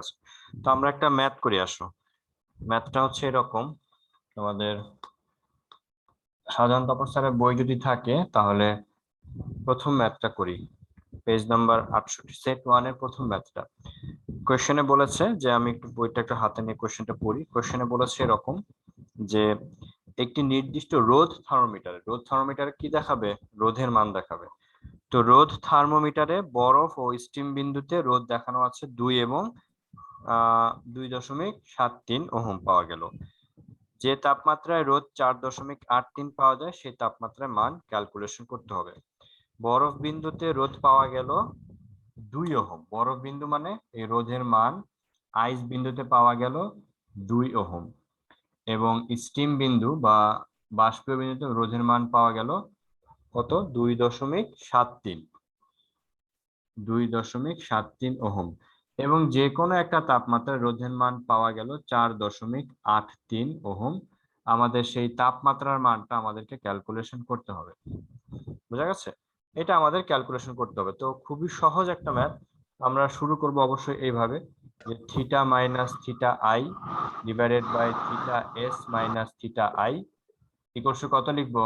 আছে, তো আমরা একটা ম্যাথ করি। আসো, ম্যাথটা হচ্ছে এরকম। আমাদের সাধারণ তাপস বই যদি থাকে তাহলে প্রথম ম্যাথটা করি। পেজ নাম্বার 68, সেট 1 এর প্রথম ম্যাথটা। কোশ্চেনে বলেছে যে, আমি একটু বইটা একটু হাতে নিয়ে কোশ্চেনটা পড়ি। কোশ্চেনে বলেছে এরকম যে একটি নির্দিষ্ট রোধ থার্মোমিটারে কি দেখাবে? রোধের মান দেখাবে। তো রোধ থার্মোমিটারে বরফ ও স্টিম বিন্দুতে রোধ দেখানো আছে 2 এবং 2.73 ওহম পাওয়া গেল। যে তাপমাত্রায় রোধ 4.83 পাওয়া যায় সেই তাপমাত্রায় মান ক্যালকুলেশন করতে হবে। বরফ বিন্দুতে রোধ পাওয়া গেল 2 ওহম। বরফ বিন্দু মানে এই রোধের মান। আইস বিন্দুতে পাওয়া গেল 2 ওহম এবং স্টিম বিন্দু বা বাষ্পীয় বিন্দুতে রোধের মান পাওয়া গেল কত? 2.73 ওহম। এবং যে কোনো একটা তাপমাত্রায় রোধের মান পাওয়া গেল 4.83 ওহম। আমাদের সেই তাপমাত্রার মানটা আমাদেরকে ক্যালকুলেশন করতে হবে। বোঝা গেছে? এটা আমাদের ক্যালকুলেশন করতে হবে। তো খুবই সহজ একটা ম্যাথ। আমরা শুরু করব অবশ্যই এইভাবে, যে theta minus theta I divided by theta S minus theta I equals to কত লিখবো?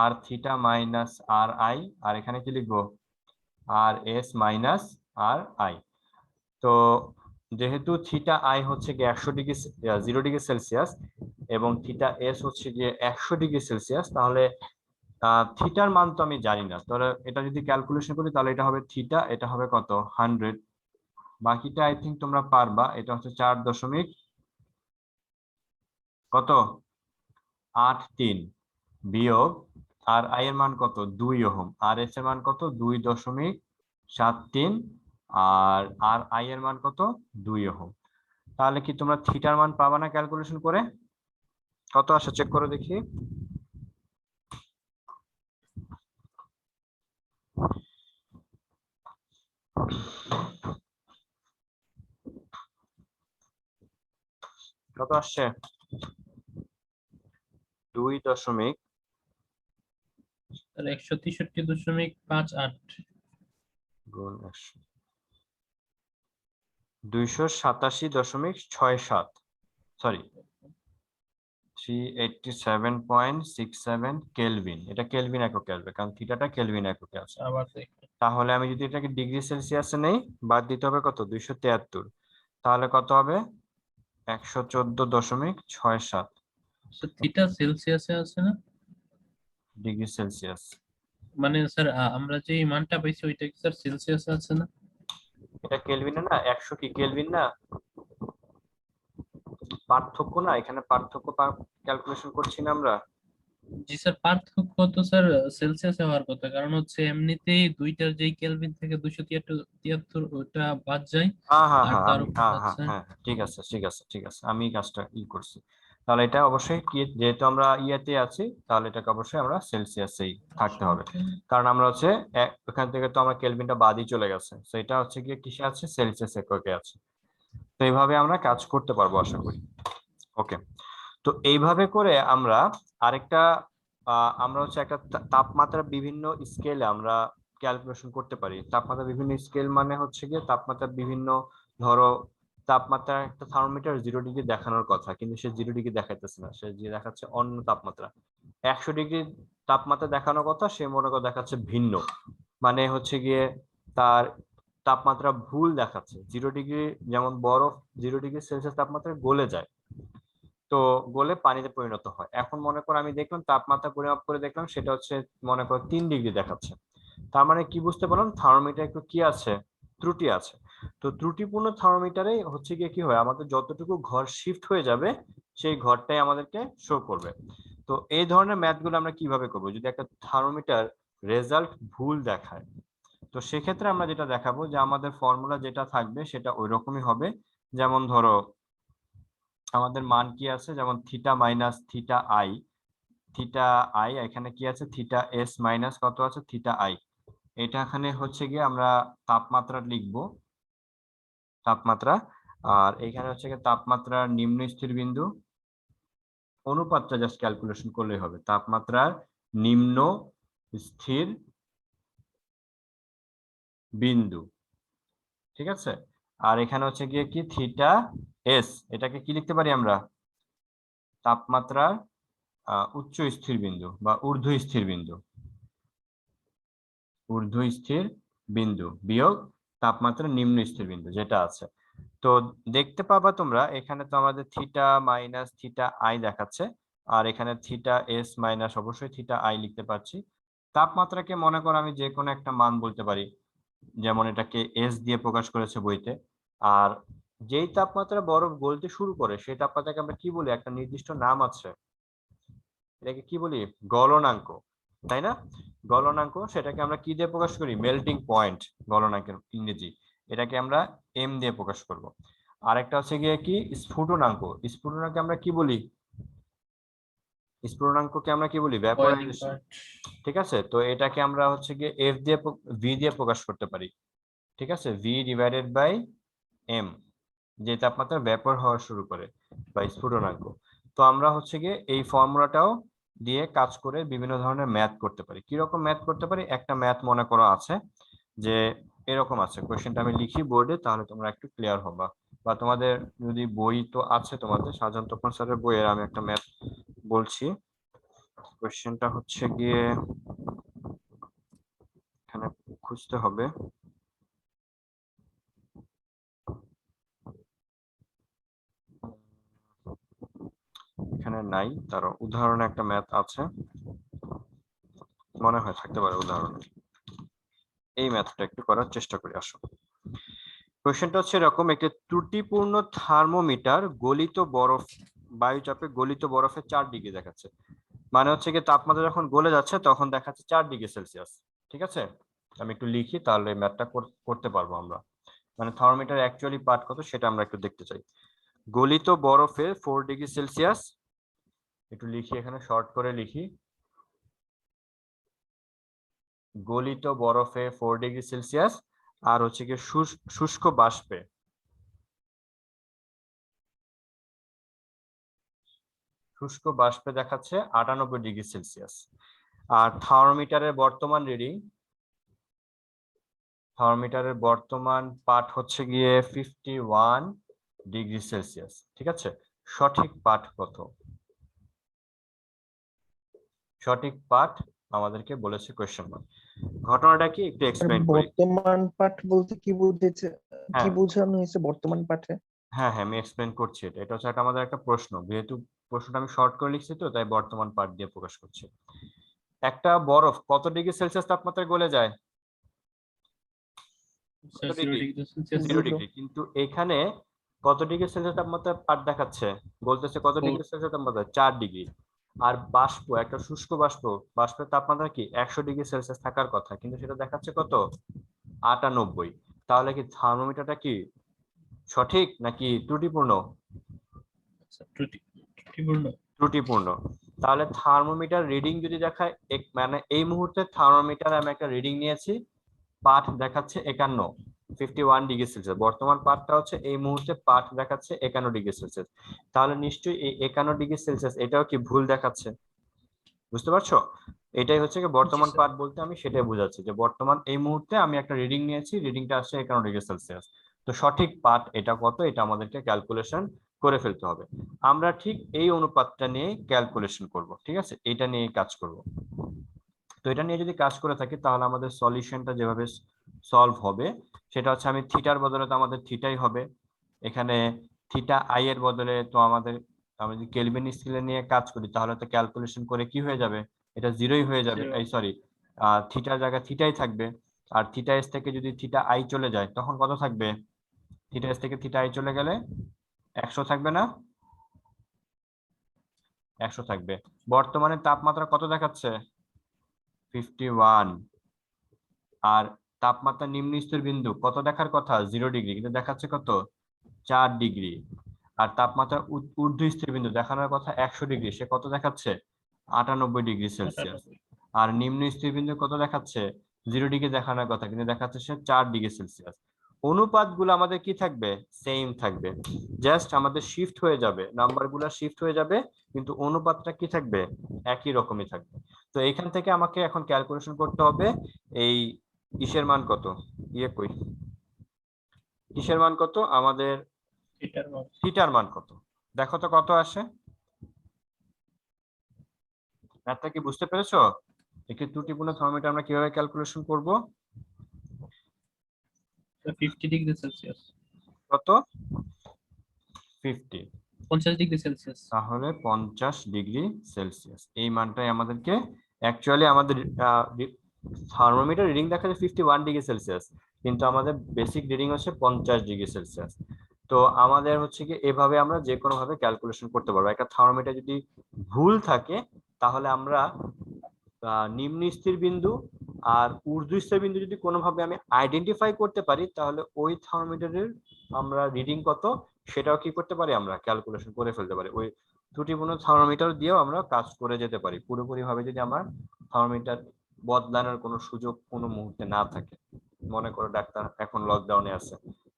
R theta minus R I, আর এখানে কি লিখবো? R S minus R I. তো যেহেতু থিটা আই হচ্ছে গিয়ে 0 ডিগ্রি সেলসিয়াস এবং থিটা এস হচ্ছে গিয়ে 100 ডিগ্রি সেলসিয়াস, তাহলে থিটার মান তো আমি জানি না। তাহলে এটা যদি ক্যালকুলেশন করি তাহলে এটা হবে থিটা, এটা হবে কত? 100। বাকিটা আই থিঙ্ক তোমরা পারবা। এটা হচ্ছে 4 কত 83 বিয়োগ আর আই এর মান কত? 2 ওহম। আর এস এর মান কত? 2.73। আর আর আই এর মান কত? 2 ওহম। তাহলে কি তোমরা থিটার মান পাবা না ক্যালকুলেশন করে? কত আসে চেক করে দেখি। কত আসছে? 2.163.58 গুণ 100, 287.67, সরি 387.67 কেলভিন। এটা কেলভিন এককে আসবে কারণ থিটাটা কেলভিন এককে আছে। তাহলে আমি যদি এটাকে ডিগ্রি সেলসিয়াসে নেই, বাদ দিতে হবে কত? 273। তাহলে কত হবে? 114.67 থিটা সেলসিয়াসে আছে না? Degree Celsius. মানে স্যার আমরা যে মানটা পাইছি ওইটা কি স্যার সেলসিয়াসে আছে না? এটা কেলভিনে না, 100 কি কেলভিন না? পার্থক্য না, এখানে পার্থক্য ক্যালকুলেশন করছি না আমরা। জি স্যার, পার্থক্য তো স্যার সেলসিয়াসে হওয়ার কথা, কারণ হচ্ছে এমনিতেই দুইটার যেই কেলভিন থেকে 273 ওটা বাদ যায়। হ্যাঁ হ্যাঁ আর হ্যাঁ, তার আমি উপর হ্যাঁ হ্যাঁ আছে হ্যাঁ, ঠিক আছে ঠিক আছে ঠিক আছে, আমি কাজটা করছি। তাহলে এটা অবশ্যই কি, যেহেতু আমরা ইয়েতে আছি তাহলে এটাকে অবশ্যই আমরা সেলসিয়াসেই থাকতে হবে। কারণ আমরা হচ্ছে ওখান থেকে তো আমরা কেলভিনটা বাদই চলে গেছে, তো এটা হচ্ছে গিয়ে কিসে আছে? সেলসিয়াস এককে আছে। তো এইভাবে আমরা কাজ করতে পারবো আশা করি। ওকে, তো এইভাবে করে আমরা আরেকটা আমরা হচ্ছে একটা তাপমাত্রা বিভিন্ন স্কেলে আমরা ক্যালকুলেশন করতে পারি। তাপমাত্রা বিভিন্ন স্কেল মানে হচ্ছে গিয়ে তাপমাত্রা বিভিন্ন, ধরো তাপমাত্রা একটা থার্মোমিটার 0 ডিগ্রি দেখানোর কথা, কিন্তু সে 0 ডিগ্রি দেখাইতেছে না, সে যে দেখাচ্ছে অন্য তাপমাত্রা। 100 ডিগ্রি তাপমাত্রা দেখানোর কথা, সে মনে করে দেখাচ্ছে ভিন্ন, মানে হচ্ছে গিয়ে তার তাপমাত্রা ভুল দেখাচ্ছে। 0 ডিগ্রি, যেমন বরফ 0 ডিগ্রি সেলসিয়াস তাপমাত্রায় গলে যায়, তো গলে পানিতে পরিণত হয়। এখন মনে করো আমি দেখলাম তাপমাত্রা পরিমাপ করে দেখলাম সেটা হচ্ছে মনে করো 3 ডিগ্রি দেখাচ্ছে। তার মানে কি বুঝতে পারলাম? থার্মোমিটার একটু কি আছে? ত্রুটি আছে। তো ত্রুটিপূর্ণ থার্মোমিটারে হচ্ছে গিয়ে কি হয়, আমাদের যতটুকু ঘর শিফট হয়ে যাবে সেই ঘরটাই আমাদেরকে শো করবে। তো এই ধরনের ম্যাথ গুলো আমরা কিভাবে করবো? যদি একটা থার্মোমিটার রেজাল্ট ভুল দেখায়, তো সেক্ষেত্রে আমরা যেটা দেখাবো যে আমাদের ফর্মুলা যেটা থাকবে সেটা ওই রকমই হবে। যেমন ধরো আমাদের মান কি আছে? যেমন theta minus theta I, theta I এখানে কি আছে? থিটা এস মাইনাস কত আছে? Theta I. এটা এখানে হচ্ছে গিয়ে আমরা তাপমাত্রা লিখবো, তাপমাত্রা। আর এখানে হচ্ছে গিয়ে তাপমাত্রার নিম্ন স্থির বিন্দু, অনুপাতটা জাস্ট ক্যালকুলেশন করলেই হবে। তাপমাত্রার নিম্ন স্থির বিন্দু, ঠিক আছে। আর এখানে হচ্ছে গিয়ে কি থিটা এস, এটাকে কি লিখতে পারি আমরা? তাপমাত্রার উচ্চ স্থির বিন্দু বা ঊর্ধ্ব স্থির বিন্দু, ঊর্ধ্ব স্থির বিন্দু বিয়োগ তাপমাত্রা নিম্ন স্থির বিন্দু যেটা আছে। তো দেখতে পাবা তোমরা এখানে তো আমাদের থিটা মাইনাস থিটা আই দেখাচ্ছে, আর এখানে থিটা এস মাইনাস অবশ্যই থিটা আই লিখতে পারছি। তাপমাত্রাকে মনে করো আমি যে কোনো একটা মান বলতে পারি, যেমন এটাকে এস দিয়ে প্রকাশ করেছে বইতে। আর যেই তাপমাত্রা বরফ গলতে শুরু করে সেই তাপমাত্রাকে আমরা কি বলি? একটা নির্দিষ্ট নাম আছে, এটাকে কি বলি? গলনাঙ্ক, তাই না? গলনাঙ্ক, সেটাকে আমরা কি দিয়ে প্রকাশ করি? মেল্টিং পয়েন্ট, গলনাঙ্কের ইংরেজি। এটাকে আমরা এম দিয়ে প্রকাশ করব। আরেকটা হচ্ছে গিয়ে কি স্ফুটনাঙ্ক, স্ফুটনাঙ্ককে আমরা কি বলি? স্ফুটনাঙ্ককে আমরা কি বলি? Boiling vaporisation. পয়েন্ট। ঠিক আছে, তো এটাকে আমরা হচ্ছে গিয়ে এফ দিয়ে ভি দিয়ে প্রকাশ করতে পারি। ঠিক আছে, ভি ডিভাইডেড বাই এম, যে তাপমাত্রা ভ্যাপর হওয়া শুরু করে বা স্ফুটনাঙ্ক। তো আমরা হচ্ছে গিয়ে এই ফর্মুলাটাও দিয়ে কাজ করে বিভিন্ন ধরনের ম্যাথ করতে পারি। কিরকম ম্যাথ করতে পারি? একটা ম্যাথ মনে করো আছে যে এরকম আছে, কোশ্চেনটা আমি লিখি বোর্ডে তাহলে তোমরা একটু ক্লিয়ার হবা, বা তোমাদের যদি বই তো আছে তোমাদের সাজান তপন স্যারের বইয়ের, আমি একটা ম্যাথ বলছি। কোশ্চেনটা হচ্ছে গিয়ে এখানে খুঁজতে হবে, এখানে নাই, তার উদাহরণে একটা ম্যাথ আছে, মনে হয় থাকতে পারে উদাহরণে। এই ম্যাথটা একটু করার চেষ্টা করি, আসো। কোশ্চেনটা হচ্ছে এরকম, একটি ত্রুটিপূর্ণ থার্মোমিটার গলিত বরফ, বায়ুচাপে গলিত বরফে 4 ডিগ্রি দেখাচ্ছে। মানে হচ্ছে কি তাপমাত্রা যখন গলে যাচ্ছে তখন দেখাচ্ছে 4 ডিগ্রি সেলসিয়াস। ঠিক আছে, আমি একটু লিখি তাহলে ম্যাথটা করতে পারবো আমরা। মানে থার্মোমিটার অ্যাকচুয়ালি পার্ট কত সেটা আমরা একটু দেখতে চাই। গলিত বরফে 4 ডিগ্রি সেলসিয়াস, একটু লিখি এখানে শর্ট করে লিখি, গলিত বরফে 4 ডিগ্রি সেলসিয়াস। আর হচ্ছে কি শুষ্ক বাষ্পে, শুষ্ক বাষ্পে দেখাচ্ছে 98 ডিগ্রি সেলসিয়াস। আর থার্মোমিটারের বর্তমান রিডিং, থার্মোমিটারের বর্তমান পাঠ হচ্ছে গিয়ে 51 ডিগ্রি সেলসিয়াস। ঠিক আছে, সঠিক পাঠ কত? সঠিক পাঠ আমাদেরকে বলেছে কোয়েশ্চেন মার্ক। ঘটনাটা কি একটু আর এক্সপ্লেইন করি। বর্তমান পাঠ বলতে কি বুঝেছে, কি হ্যাঁ বোঝানো হয়েছে বর্তমান পাঠে? হ্যাঁ হ্যাঁ, আমি এক্সপ্লেইন করছি। এটা এটা হচ্ছে আমাদের একটা প্রশ্ন, যেহেতু প্রশ্নটা আমি শর্ট করে লিখছি তো তাই বর্তমান পাঠ দিয়ে প্রকাশ করছি। একটা বরফ কত ডিগ্রি সেলসিয়াস তাপমাত্রায় গলে যায়? কত sir 0 degree? Degree Celsius. 0 0। Degree. কিন্তু এখানে কত ডিগ্রি সেলসিয়াস তাপমাত্রা পাঠ দেখাচ্ছে? বলতেছে কত 4। ডিগ্রি সেলসিয়াস তাপমাত্রা? 4 ডিগ্রি। আর বাষ্প, একটা শুষ্ক বাষ্প, বাষ্পের তাপমাত্রা কি 100 ডিগ্রি সেলসিয়াস থাকার কথা, কিন্তু সেটা দেখাচ্ছে কত? 98। তাহলে কি থার্মোমিটারটা কি সঠিক নাকি ত্রুটিপূর্ণ? আচ্ছা, ত্রুটিপূর্ণ। ত্রুটিপূর্ণ। তাহলে থার্মোমিটার রিডিং যদি দেখায় মানে এই মুহূর্তে থার্মোমিটার আমি একটা রিডিং নিয়েছি, পাঠ দেখাচ্ছে 51 ডিগ্রি সেলসিয়াস। বর্তমান পাঠটা হচ্ছে এই মুহূর্তে পাঠ দেখাচ্ছে 51 ডিগ্রি সেলসিয়াস। তাহলে নিশ্চয়ই এই 51 ডিগ্রি সেলসিয়াস এটাও কি ভুল দেখাচ্ছে? বুঝতে পারছো? এটাই হচ্ছে কি জি বর্তমান স্যার। পাঠ বলতে আমি সেটাই বোঝাচ্ছি যে বর্তমান এই মুহূর্তে আমি একটা রিডিং নিয়েছি, রিডিংটা আসছে 51 ডিগ্রি সেলসিয়াস। তো সঠিক পাঠ এটা কত, এটা আমাদেরকে ক্যালকুলেশন করে ফেলতে হবে। আমরা ঠিক এই অনুপাতটা নিয়ে ক্যালকুলেশন করব। ঠিক আছে, এটা নিয়ে কাজ করব। তো এটা নিয়ে যদি কাজ করে থাকি তাহলে আমাদের সলিউশনটা যেভাবে সলভ হবে সেটা হচ্ছে, আমি থিটার বদলে তো আমাদের থিটাই হবে, এখানে থিটা আই এর বদলে তো আমাদের, আমি যদি কেলভিন স্কেলে নিয়ে কাজ করি তাহলে তো ক্যালকুলেশন করে কি হয়ে যাবে? এটা জিরোই হয়ে যাবে, 0। এই সরি, থিটার জায়গায় থিটাই থাকবে। আর থিটা এস থেকে যদি থিটা আই চলে যায় তখন কত থাকবে? থিটা এস থেকে থিটা আই চলে গেলে 100 থাকবে না? 100 থাকবে। বর্তমানে তাপমাত্রা কত দেখাচ্ছে? 51। আর তাপমাত্রা নিম্ন স্তর বিন্দু কত দেখার কথা? 0 ডিগ্রি, কিন্তু দেখাচ্ছে কত? 4 ডিগ্রি। আর তাপমাত্রা ঊর্ধ্ব স্তর বিন্দু দেখানোর কথা 100 ডিগ্রি, সে কত দেখাচ্ছে? 98 ডিগ্রি সেলসিয়াস। 98। আর নিম্ন স্তর বিন্দু কত দেখাচ্ছে? 0 ডিগ্রি দেখানোর কথা, কিন্তু দেখাচ্ছে সে 4 ডিগ্রি সেলসিয়াস। অনুপাতগুলো আমাদের কি থাকবে? সেম থাকবে, জাস্ট আমাদের শিফট হয়ে যাবে, নাম্বারগুলো শিফট হয়ে যাবে, কিন্তু অনুপাতটা কি থাকবে? একই রকমই থাকবে। তো এখান থেকে আমাকে এখন ক্যালকুলেশন করতে হবে এই ইসের মান কত, ইয়ে কই, কিসের মান কত? আমাদের এটার মান থিটার মান কত? দেখো তো কত আসে। ম্যাথটা কি বুঝতে পেরেছো? একটি ত্রুটিপূর্ণ থার্মোমিটার আমরা কিভাবে ক্যালকুলেশন করব? 50 ডিগ্রি সেলসিয়াস, কত? 50। 50 ডিগ্রি সেলসিয়াস। তাহলে 50 ডিগ্রি সেলসিয়াস এই মানটাই আমাদেরকে অ্যাকচুয়ালি আমাদের থার্মোমিটার রিডিং দেখা যায় 51 ডিগ্রি সেলসিয়াস, কিন্তু আমাদের বেসিক রিডিং হচ্ছে 50 ডিগ্রি সেলসিয়াস। তো আমাদের হচ্ছে কি এভাবে আমরা যে কোনো ভাবে ক্যালকুলেশন করতে পারবো। একটা থার্মোমিটার যদি ভুল থাকে তাহলে আমরা নিম্ন স্থির বিন্দু আর ঊর্ধ্ব স্থির বিন্দু যদি কোনোভাবে আমি আইডেন্টিফাই করতে পারি তাহলে ওই থার্মোমিটারের আমরা রিডিং কত সেটাও কি করতে পারি, আমরা ক্যালকুলেশন করে ফেলতে পারি। ওই ত্রুটিপূর্ণ থার্মোমিটার দিয়েও আমরা কাজ করে যেতে পারি পুরোপুরি ভাবে যদি আমার থার্মোমিটার বদলানোর কোনো সুযোগ কোনো মুহূর্তে না থাকে। মনে করো ডাক্তার এখন লকডাউনে আছে,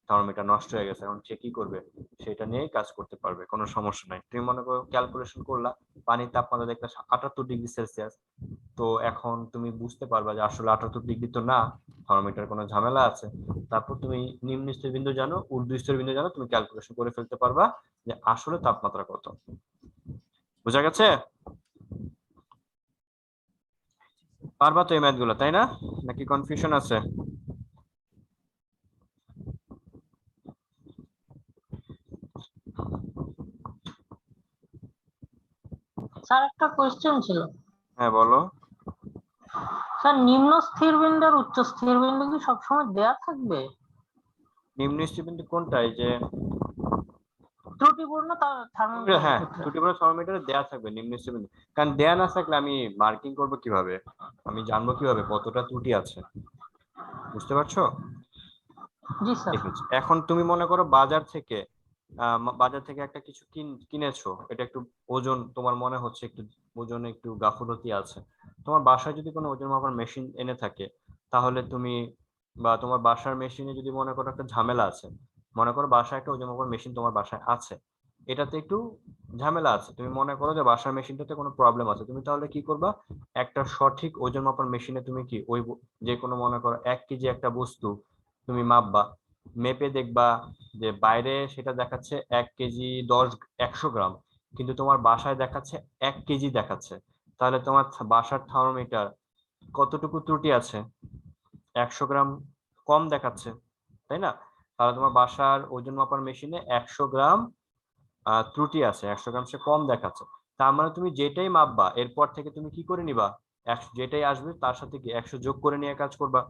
থার্মোমিটার নষ্ট হয়ে গেছে, এখন সে কি করবে? সেটা নিয়েই কাজ করতে পারবে, কোনো সমস্যা নাই। তুমি মনে করো ক্যালকুলেশন করলা, পানির তাপমাত্রা দেখলে 78 ডিগ্রি সেলসিয়াস, তো এখন তুমি বুঝতে পারবা যে আসলে 78 ডিগ্রি তো না, থার্মোমিটার কোনো ঝামেলা আছে। তারপর তুমি নিম্ন স্তর বিন্দু জানো, ঊর্ধ্ব স্তর বিন্দু জানো, তুমি ক্যালকুলেশন করে ফেলতে পারবা যে আসলে তাপমাত্রা কত। বুঝা গেছে? পারবা তো এই ম্যাথ গুলো, তাই না? নাকি কনফিউশন আছে? স্যার একটা কোয়েশ্চেন ছিল। হ্যাঁ বলো। স্যার নিম্ন স্থির বিন্দু আর উচ্চ স্থির বিন্দু কি সবসময় দেয়া থাকবে? নিম্ন স্তর বিন্দু কোনটা? এই যে ত্রুটিপূর্ণ থার্মোমিটারের হ্যাঁ, ক্ষেত্রে ত্রুটিপূর্ণ থার্মোমিটারে দেয়া থাকবে নিম্ন স্তর বিন্দু। কারণ দেয়া না থাকলে আমি মার্কিং করব কিভাবে? আমি জানবো কিভাবে কতটা ত্রুটি আছে? বুঝতে পারছো? জি স্যার। ঠিক আছে, এখন তুমি মনে করো বাজার থেকে একটা কিছু কিনেছো, এটা একটু ওজন তোমার মনে হচ্ছে একটু ওজনে একটু গাফিলতি আছে। তোমার বাসায় যদি কোনো ওজন মাপার মেশিন এনে থাকে তাহলে তুমি, বা তোমার বাসার মেশিনে যদি মনে করো একটা ঝামেলা আছে, মনে করো বাসায় একটা ওজন মাপার মেশিন তোমার বাসায় আছে, এটাতে একটু ঝামেলা আছে, তুমি মনে করো যে বাসার মেশিনটাতে কোনো প্রবলেম আছে, তুমি তাহলে কি করবা? একটা সঠিক ওজন মাপার মেশিনে তুমি কি ওই যে কোনো মনে করো 1 কেজি একটা বস্তু তুমি মাপবা, মেপে দেখবা যে বাইরে সেটা দেখাচ্ছে 1 কেজি 100 গ্রাম, কিন্তু তোমার বাসায় দেখাচ্ছে 1 কেজি দেখাচ্ছে। তাহলে তোমার বাসার থার্মোমিটার কতটুকু ত্রুটি আছে? 100 গ্রাম কম দেখাচ্ছে, তাই না? তাহলে তোমার বাসার ওজন মাপার মেশিনে 100 গ্রাম ত্রুটি আছে, 100 গ্রাম সে কম দেখাচ্ছে। তার মানে তুমি যেটাই মাপবা এরপর থেকে তুমি কি করে নিবা? যেটাই আসবে তার সাথে কি 100 যোগ করে নিয়ে কাজ করবা,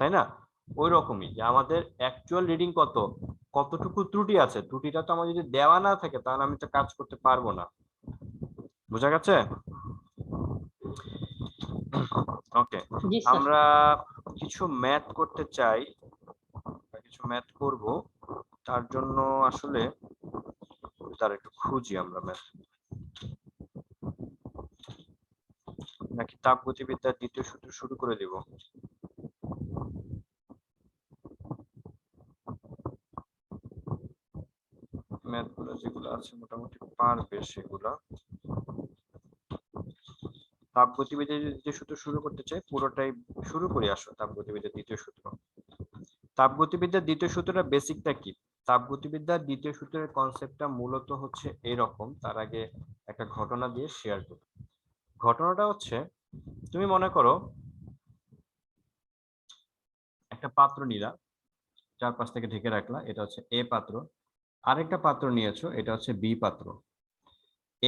তাই না? ওই রকমই যে আমাদের অ্যাকচুয়াল রিডিং কতটুকু ত্রুটি আছে, ত্রুটিটা তো আমার যদি দেওয়া না থাকে তাহলে আমি তো কাজ করতে পারবো না। বোঝা গেছে? ওকে, জি স্যার। আমরা কিছু ম্যাথ করতে চাই, কিছু ম্যাথ করব। তার জন্য আসলে তার একটু খুঁজি আমরা ম্যাথ, নাকি তাপগতিবিদ্যার দ্বিতীয় সূত্র শুরু করে দিব? ম্যাথ গুলো যেগুলো আছে মোটামুটি পারবে সেগুলা। তাপগতিবিদ্যার দ্বিতীয় সূত্র শুরু করতে চাই, পুরোটাই শুরু করি। আসো তাপগতিবিদ্যার দ্বিতীয় সূত্র। তাপগতিবিদ্যার দ্বিতীয় সূত্রটা বেসিকটা কি? তাপগতিবিদ্যার দ্বিতীয় সূত্রের কনসেপ্টটা মূলত হচ্ছে এরকম। তার আগে একটা ঘটনা দিয়ে শেয়ার করি। ঘটনাটা হচ্ছে, তুমি মনে করো একটা পাত্র নিলা, চারপাশ থেকে ঢেকে রাখলা, এটা হচ্ছে এ পাত্র। আরেকটা পাত্র নিয়েছো, এটা হচ্ছে বি পাত্র।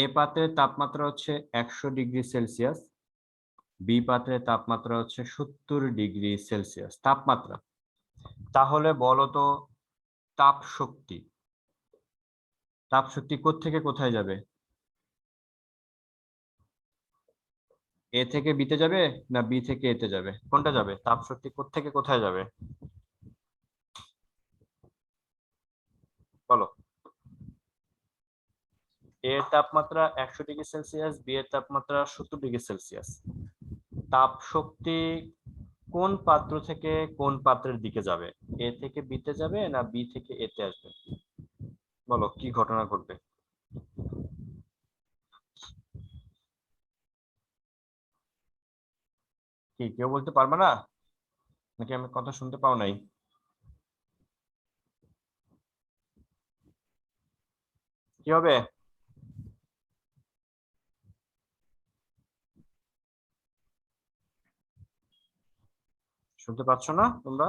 এ পাত্রের তাপমাত্রা হচ্ছে 100 ডিগ্রি সেলসিয়াস, বি পাত্রের তাপমাত্রা হচ্ছে 70 ডিগ্রি সেলসিয়াস তাপমাত্রা। তাহলে বলো তো তাপ শক্তি, তাপ শক্তি কোত্থেকে কোথায় যাবে? এ থেকে বিতে যাবে না বি থেকে এতে যাবে? কোনটা যাবে? তাপ শক্তি কোত্থেকে কোথায় যাবে বলো? এর তাপমাত্রা 100 ডিগ্রি সেলসিয়াস, বি এর তাপমাত্রা 70 ডিগ্রি সেলসিয়াস। তাপ শক্তি কোন পাত্র থেকে কোন পাত্রের দিকে যাবে? এ থেকে বিতে যাবে না বি থেকে এতে আসবে? বলো কি ঘটনা ঘটবে? কি কেউ বলতে পারবে না? নাকি আমি কথা শুনতে পাও নাই? কি হবে? শুনতে পাচ্ছ না তোমরা?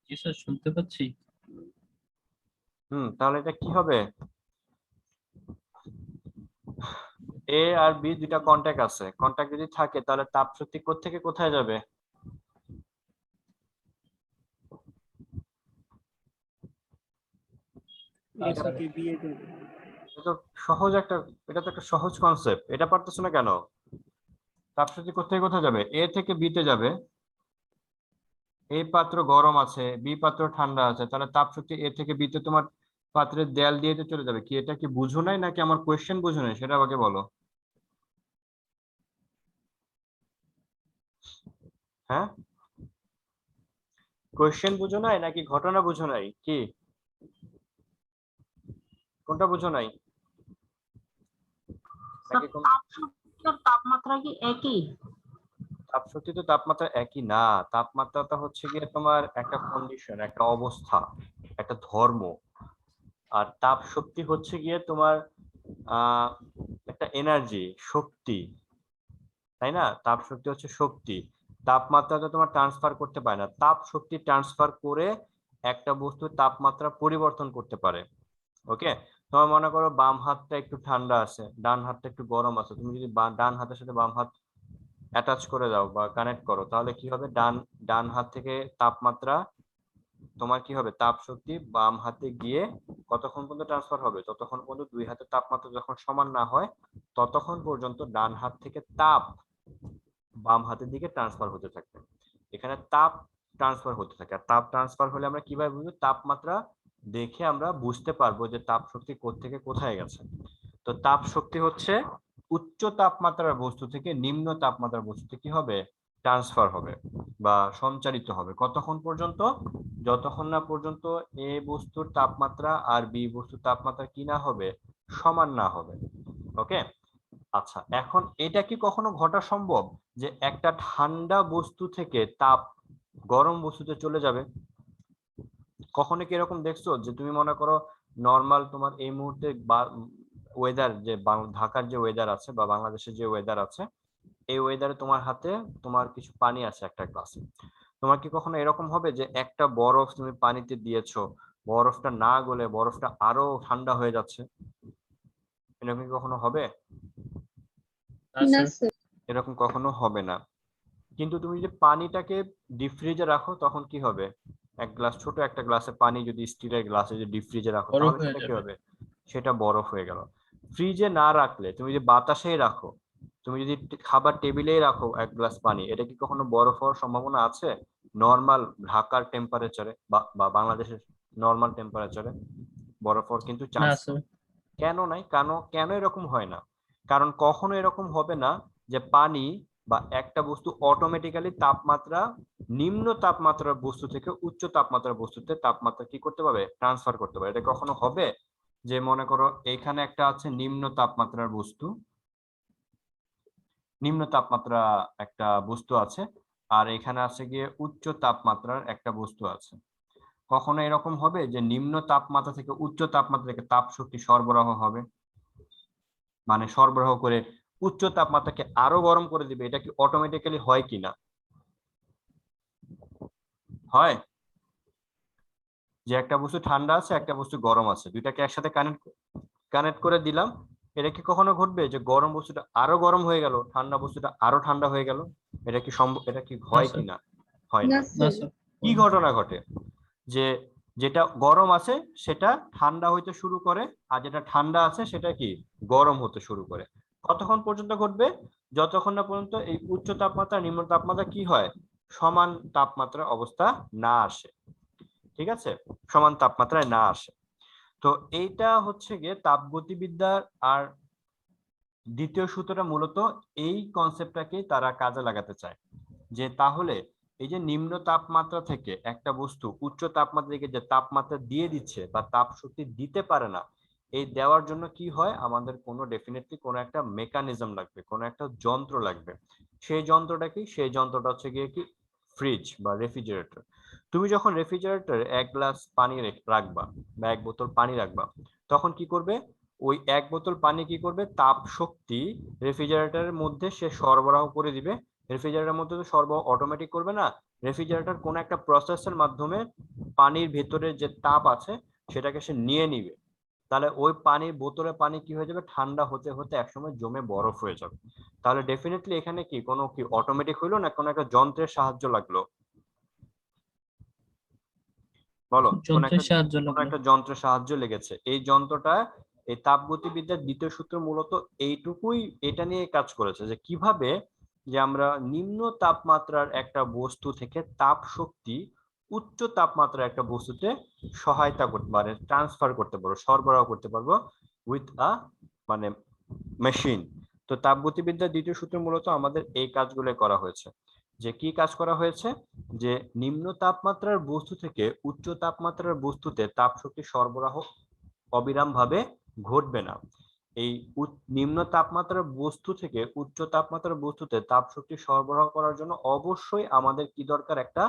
জি স্যার, শুনতে পাচ্ছি। তাহলে এটা কি হবে? এ আর বি দুইটা কন্টাক্ট আছে, কন্টাক্ট যদি থাকে তাহলে তাপ শক্তি কোত্থেকে কোথায় যাবে? এটা তো সহজ একটা, এটা তো একটা সহজ কনসেপ্ট, এটা পারতেছো না কেন? তাপ শক্তি কোত্থেকে কোথায় যাবে? এ থেকে বি তে যাবে। এ পাত্র গরম আছে, বি পাত্র ঠান্ডা আছে, তাহলে তাপ শক্তি এ থেকে বি তে তোমার পাত্রের দেয়াল দিয়ে তো চলে যাবে। কি এটা কি বুঝো নাই নাকি আমার কোয়েশ্চেন বুঝো নাই সেটা আমাকে বলো। হ্যাঁ, কোয়েশ্চেন বুঝো নাই নাকি ঘটনা বুঝো নাই? কি কোনটা বুঝো নাই? স্যার নাকি কোন তাপ শক্তি আর তাপমাত্রা কি একই? তাপ শক্তি তো তাপমাত্রা একই না। তাপমাত্রাটা হচ্ছে গিয়ে তোমার একটা কন্ডিশন, একটা অবস্থা, একটা ধর্ম। আর তাপ শক্তি হচ্ছে গিয়ে তোমার আহ একটা এনার্জি, শক্তি, তাই না? তাপ শক্তি হচ্ছে শক্তি। তাপমাত্রাটা তোমার ট্রান্সফার করতে পারে না, তাপ শক্তি ট্রান্সফার করে একটা বস্তুর তাপমাত্রা পরিবর্তন করতে পারে। ওকে, তোমার মনে করো বাম হাতটা একটু ঠান্ডা আছে, ডান হাতটা একটু গরম আছে, তুমি যদি ডান হাতের সাথে বাম হাত অ্যাটাচ করে দাও বা কানেক্ট করো, তাহলে কি হবে? ডান ডান হাত থেকে তাপমাত্রা তোমার কি হবে? তাপ শক্তি বাম হাতে গিয়ে কতক্ষণ পর্যন্ত ট্রান্সফার হবে? ততক্ষণ পর্যন্ত দুই হাতের তাপমাত্রা যখন সমান না হয় ততক্ষণ পর্যন্ত ডান হাত থেকে তাপ বাম হাতের দিকে ট্রান্সফার হতে থাকে। এখানে তাপ ট্রান্সফার হতে থাকে। আর তাপ ট্রান্সফার হলে আমরা কিভাবে বুঝবো? তাপমাত্রা দেখে আমরা বুঝতে পারবো যে তাপ শক্তি কোত্থেকে কোথায় গেছে। তো তাপ শক্তি হচ্ছে উচ্চ তাপমাত্রার বস্তু থেকে নিম্ন তাপমাত্রার বস্তুতে কি হবে? ট্রান্সফার হবে বা সঞ্চারিত হবে। কতক্ষণ পর্যন্ত? যতক্ষণ না পর্যন্ত এ বস্তুর তাপমাত্রা আর বি বস্তুর তাপমাত্রা কি না হবে? সমান না হবে। ওকে, আচ্ছা, এখন এটা কি কখনো ঘটা সম্ভব যে একটা ঠান্ডা বস্তু থেকে তাপ গরম বস্তুতে চলে যাবে? কখনো কি এরকম দেখছো যে তুমি মনে করো নর্মাল তোমার এই মুহূর্তে ওয়েদার যে ঢাকার যে ওয়েদার আছে বা বাংলাদেশের যে ওয়েদার আছে, এই ওয়েদারে তোমার হাতে তোমার কিছু পানি আছে একটা গ্লাসে, তোমার কি কখনো এরকম হবে যে একটা বরফ তুমি পানিতে দিয়েছো, বরফটা না গলে বরফটা আরো ঠান্ডা হয়ে যাচ্ছে? এরকম কি কখনো হবে? না স্যার। এরকম কখনো হবে না। কিন্তু তুমি যে পানিটাকে ডিপ ফ্রিজে রাখো তখন কি হবে? এক গ্লাস, ছোট একটা গ্লাসে পানি যদি স্টিলের গ্লাসে যদি ডিপ ফ্রিজে রাখো বরফ তাহলে হয়ে সেটা কি যাবে। হবে? সেটা বরফ হয়ে গেল। ফ্রিজে না রাখলে তুমি যদি বাতাসেই রাখো, তুমি যদি খাবার টেবিলেই রাখো এক গ্লাস পানি, এটা কি কখনো বরফ হওয়ার সম্ভাবনা আছে? নর্মাল ঢাকার টেম্পারেচারে বা বাংলাদেশের নর্মাল টেম্পারেচারে বরফ হওয়ার কিন্তু না চান্স স্যার। কেন নাই? কেন কেন এরকম হয় না? কারণ কখনো এরকম হবে না যে পানি বা একটা বস্তু অটোমেটিক্যালি তাপমাত্রা নিম্ন তাপমাত্রার বস্তু থেকে উচ্চ তাপমাত্রার বস্তুতে তাপমাত্রা কি করতে পারবে? ট্রান্সফার করতে পারে। এটা কখনো হবে যে মনে করো এখানে একটা আছে নিম্ন তাপমাত্রার বস্তু, নিম্ন তাপমাত্রা একটা বস্তু আছে, আর এখানে আছে গিয়ে উচ্চ তাপমাত্রার একটা বস্তু আছে, কখনো এরকম হবে যে নিম্ন তাপমাত্রা থেকে উচ্চ তাপমাত্রা থেকে তাপ শক্তি সরবরাহ হবে, মানে সরবরাহ করে উচ্চ তাপমাত্রাকে আরো গরম করে দিবে? এটা কি অটোমেটিক্যালি হয় কিনা? হয় যে একটা বস্তু ঠান্ডা আছে একটা বস্তু গরম আছে, দুইটাকে একসাথে কানেক্ট কানেক্ট করে দিলাম, এটা কি কখনো ঘটবে যে গরম বস্তুটা আরো গরম হয়ে গেল, ঠান্ডা বস্তুটা আরো ঠান্ডা হয়ে গেল? এটা কি সম্ভব? এটা কি না হয় স্যার। কিনা? হয় না না। স্যার। কি ঘটনা ঘটে? যে যেটা গরম আছে সেটা ঠান্ডা হইতে শুরু করে, আর যেটা ঠান্ডা আছে সেটা কি গরম হতে শুরু করে। কতক্ষণ পর্যন্ত ঘটবে? যতক্ষণ না পর্যন্ত এই উচ্চ তাপমাত্রা নিম্ন তাপমাত্রা কি হয়? সমান তাপমাত্রার অবস্থা না আসে। ঠিক আছে, সমান তাপমাত্রায় না আসে। তো এইটা হচ্ছে গিয়ে তাপগতিবিদ্যার আর দ্বিতীয় সূত্রটা মূলত এই কনসেপ্টটাকে তারা কাজে লাগাতে চায়, যে তাহলে এই যে নিম্ন তাপমাত্রা থেকে একটা বস্তু উচ্চ তাপমাত্রা থেকে যে তাপমাত্রা দিয়ে দিচ্ছে বা তাপ শক্তি দিতে পারে না, এই দেওয়ার জন্য কি হয়? আমাদের কোনো ডেফিনেটলি কোনো একটা মেকানিজম লাগবে, কোনো একটা যন্ত্র লাগবে। সেই যন্ত্রটা কি? সেই যন্ত্রটা হচ্ছে গিয়ে কি ফ্রিজ বা রেফ্রিজারেটর। তুমি যখন রেফ্রিজারেটর 1 গ্লাস পানি রাখবা বা 1 বোতল পানি রাখবা, তখন কি করবে, ওই 1 বোতল পানি কি করবে, তাপ শক্তি রেফ্রিজারেটরের মধ্যে সে সরবরাহ করে দিবে। রেফ্রিজারেটরের মধ্যে তো সরবরাহ অটোমেটিক করবে না, রেফ্রিজারেটর কোন একটা প্রসেসের মাধ্যমে পানির ভেতরে যে তাপ আছে সেটাকে সে নিয়ে নিবে। তাহলে ওই পানির বোতলে পানি কি হয়ে যাবে, ঠান্ডা হতে হতে একসময় জমে বরফ হয়ে যাবে। তাহলে ডেফিনেটলি এখানে কি কোনো কি অটোমেটিক হইলো না কোনো একটা যন্ত্রের সাহায্য লাগলো? বলো, যন্ত্রের সাহায্য লাগলো। একটা যন্ত্রের সাহায্য লেগেছে। এই যন্ত্রটা, এই তাপগতিবিদ্যার দ্বিতীয় সূত্র মূলত এইটুকুই, এটা নিয়ে কাজ করেছে যে কিভাবে যে আমরা নিম্ন তাপমাত্রার একটা বস্তু থেকে তাপ শক্তি উচ্চ তাপমাত্রার একটা বস্তুতে সহায়তা করতে পারে, ট্রান্সফার করতে পারবো, সরবরাহ করতে পারবো উইথ আ মানে মেশিন। তো তাপগতিবিদ্যার দ্বিতীয় সূত্র মূলত আমাদের এই কাজগুলো করা হয়েছে। যে কি কাজ করা হয়েছে, যে নিম্ন তাপমাত্রার বস্তু থেকে উচ্চ তাপমাত্রার বস্তুতে তাপ শক্তি সরবরাহ অবিরামভাবে ঘটবে না। এই নিম্ন তাপমাত্রার বস্তু থেকে উচ্চ তাপমাত্রার বস্তুতে তাপ শক্তি সরবরাহ করার জন্য অবশ্যই আমাদের কি দরকার, একটা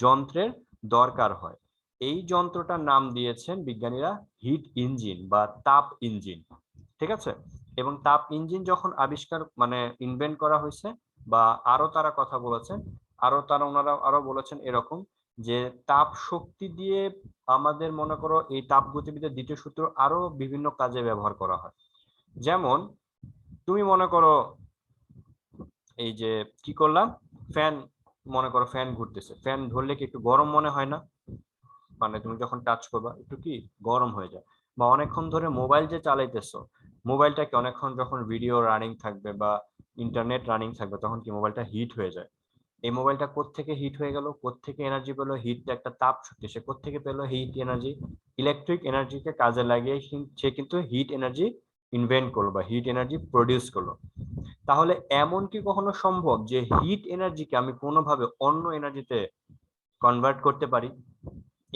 যন্ত্রের দরকার হয়। এই যন্ত্রটার নাম দিয়েছেন বিজ্ঞানীরা হিট ইঞ্জিন বা তাপ ইঞ্জিন। ঠিক আছে? এবং তাপ ইঞ্জিন যখন আবিষ্কার ইনভেন্ট করা হয়েছে, বা আরো তারা কথা বলেছেন, ওনারা আরো বলেছেন এরকম যে তাপ শক্তি দিয়ে আমাদের মনে করো এই তাপ গতিবিদ্যার দ্বিতীয় সূত্র আরো বিভিন্ন কাজে ব্যবহার করা হয়। যেমন তুমি মনে করো এই যে কি করলাম, ফ্যান, মনে করো ফ্যান ঘুরতেছে, ফ্যান ধরলে কি একটু গরম মনে হয় না? তুমি যখন টাচ করবা একটু কি গরম হয়ে যায়। বা অনেকক্ষণ ধরে মোবাইল যে চালাইতেছো, মোবাইলটাকে অনেকক্ষণ যখন ভিডিও রানিং থাকবে বা ইন্টারনেট রানিং থাকবে তখন কি মোবাইলটা হিট হয়ে যায়। এই মোবাইলটা কোত্থেকে হিট হয়ে গেল, কোত্থেকে এনার্জি পেলো, হিটটা একটা তাপ শক্তি, সে কোত্থেকে পেলো হিট এনার্জি, ইলেকট্রিক এনার্জিকে কাজে লাগিয়ে সে কিন্তু হিট এনার্জি ইনভেন্ট করলো বা হিট এনার্জি প্রডিউস করলো। তাহলে এমন কি কখনো সম্ভব যে হিট এনার্জিকে আমি কোনোভাবে অন্য এনার্জিতে কনভার্ট করতে পারি?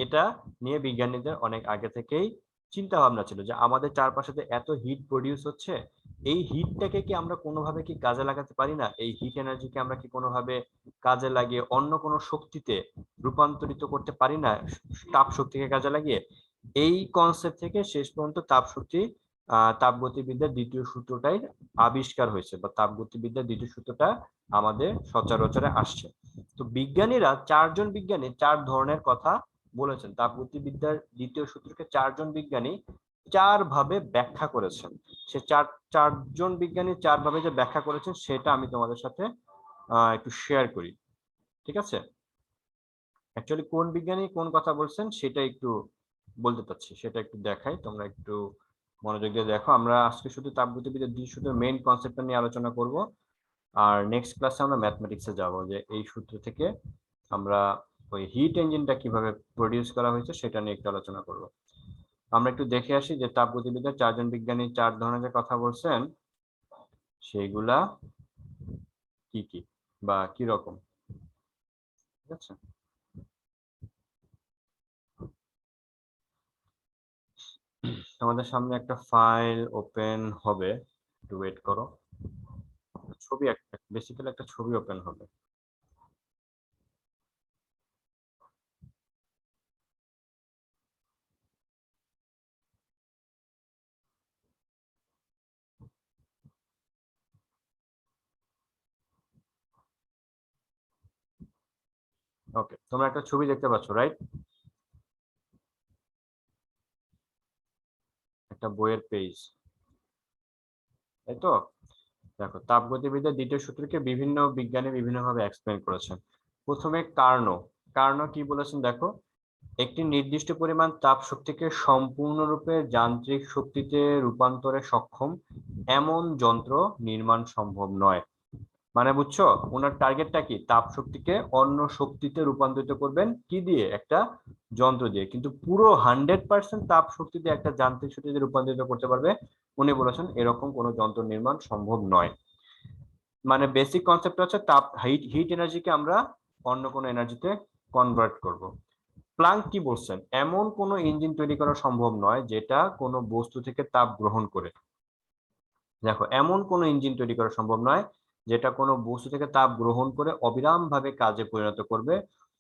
এটা নিয়ে বিজ্ঞানীদের অনেক আগে থেকেই চিন্তা ভাবনা ছিল যে আমাদের চারপাশে এত হিট প্রডিউস হচ্ছে, এই হিটটাকে কি আমরা কোনোভাবে কি কাজে লাগাতে পারি না? এই হিট এনার্জিকে আমরা কি কোনোভাবে কাজে লাগিয়ে অন্য কোনো শক্তিতে রূপান্তরিত করতে পারি না, তাপ শক্তিকে কাজে লাগিয়ে? এই কনসেপ্ট থেকে শেষ পর্যন্ত তাপ শক্তি তাপগতিবিদ্যার দ্বিতীয় সূত্রটাই আবিষ্কার হয়েছে, বা তাপগতিবিদ্যার দ্বিতীয় সূত্রটা আমাদের সচরাচরে আসছে। তো বিজ্ঞানীরা, চারজন বিজ্ঞানী 4 ধরনের কথা বলেছেন। তাপগতিবিদ্যার দ্বিতীয় সূত্রকে 4 জন বিজ্ঞানী 4 ভাবে ব্যাখ্যা করেছেন। সে চারজন বিজ্ঞানী 4 ভাবে যে ব্যাখ্যা করেছেন সেটা আমি তোমাদের সাথে একটু শেয়ার করি। ঠিক আছে? অ্যাকচুয়ালি কোন বিজ্ঞানী কোন কথা বলছেন সেটা একটু বলতে চাচ্ছি, সেটা একটু দেখাই, তোমরা একটু মনোযোগ দিয়ে দেখো। আমরা আজকে শুধু তাপগতিবিদ্যার দ্বিতীয় সূত্রের মেইন কনসেপ্টটা নিয়ে আলোচনা করব, আর নেক্সট ক্লাসে আমরা ম্যাথমেটিক্সে যাব, যে এই সূত্র থেকে আমরা ওই হিট ইঞ্জিনটা কিভাবে প্রডিউস করা হয়েছে সেটা নিয়ে একটু আলোচনা করব। আমরা একটু দেখে আসি যে তাপগতিবিদ্যার 4 জন বিজ্ঞানী 4 ধরনের যে কথা বলছেন সেইগুলা কি কি বা কি রকম। ঠিক আছে? আমাদের সামনে একটা ফাইল ওপেন হবে, একটু ওয়েট করো। ছবি একটা, বেসিক্যালি একটা ছবি ওপেন হবে। ওকে, তোমরা একটা ছবি দেখতে পাচ্ছ, রাইট? একটা বইয়ের পেজ, তাই তো? দেখো, তাপগতিবিদ্যার দ্বিতীয় সূত্রকে বিভিন্ন বিজ্ঞানী বিভিন্নভাবে এক্সপ্লেন করেছেন। প্রথমে কার্নো কি বলেছেন দেখো, একটি নির্দিষ্ট পরিমাণ তাপ শক্তিকে সম্পূর্ণরূপে যান্ত্রিক শক্তিতে রূপান্তরে সক্ষম এমন যন্ত্র নির্মাণ সম্ভব নয়। বুঝছো ওনার টার্গেটটা কি? তাপ শক্তিকে অন্য শক্তিতে রূপান্তরিত করবেন কি দিয়ে? একটা যন্ত্র দিয়ে। কিন্তু পুরো 100% তাপ শক্তি দিয়ে একটা যান্ত্রিক শক্তিতে রূপান্তরিত করতে পারবে উনি বলেছেন এরকম কোনো যন্ত্র নির্মাণ সম্ভব নয়। বেসিক কনসেপ্ট হচ্ছে তাপ হিট এনার্জিকে আমরা অন্য কোনো এনার্জিতে কনভার্ট করব। প্লাঙ্ক কি বলছেন? এমন কোনো ইঞ্জিন তৈরি করা সম্ভব নয় যেটা কোনো বস্তু থেকে তাপ গ্রহণ করে। দেখো, এমন কোনো ইঞ্জিন তৈরি করা সম্ভব নয় যেটা কোনো বস্তু থেকে তাপ গ্রহণ করে অবিরামভাবে কাজে পরিণত করবে,